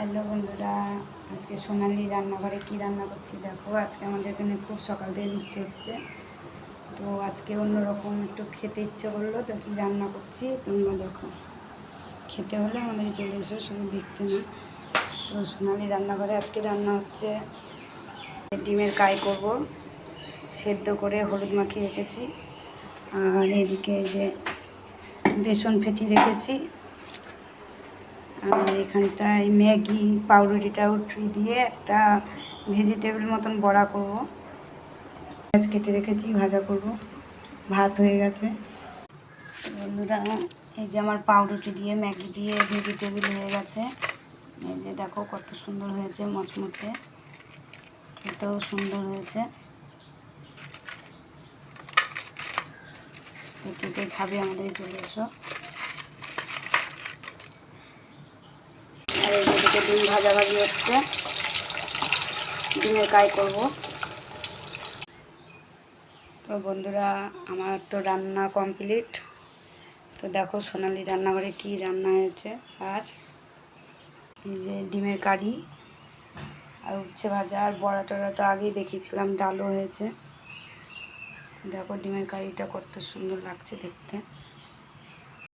Hello বন্ধুরা, আজকে সোনালি রান্নাঘরে কি রান্না করছি দেখো। আজকে আমাদের এখানে খুব সকাল থেকে বৃষ্টি হচ্ছে, তো আজকে অন্যরকম একটু খেতে ইচ্ছে করলো, তো কী রান্না করছি তোমরা দেখো। খেতে হলে আমাদের চলে এসো, শুধু দেখতে না। তো সোনালি রান্নাঘরে আজকে রান্না হচ্ছে ডিমের কাই করব, সেদ্ধ করে হলুদ মাখিয়ে রেখেছি। আর এদিকে যে বেসন ফেটি রেখেছি, আর এখানটায় ম্যাগি পাউরুটি টাউরুটি দিয়ে একটা ভেজিটেবল মতন বড়া করব। পেঁয়াজ কেটে রেখেছি, ভাজা করব। ভাত হয়ে গেছে বন্ধুরা। এই যে আমার পাউরুটি দিয়ে ম্যাগি দিয়ে ভেজিটেবল হয়ে গেছে। এই যে দেখো কত সুন্দর হয়েছে, মচমচে, খেতেও সুন্দর হয়েছে। কে খাবে আমাদের চলে এসো। আর এইদিকে ডিম ভাজাভাজি হচ্ছে, ডিমের কাই করব। তো বন্ধুরা, আমার তো রান্না কমপ্লিট। তো দেখো সোনালি রান্নাঘরে কি রান্না হয়েছে। আর এই যে ডিমের কারি আর উচ্ছে ভাজা আর বড়া টড়া তো আগেই দেখিয়েছিলাম, ডালও হয়েছে। দেখো ডিমের কারিটা কত সুন্দর লাগছে দেখতে।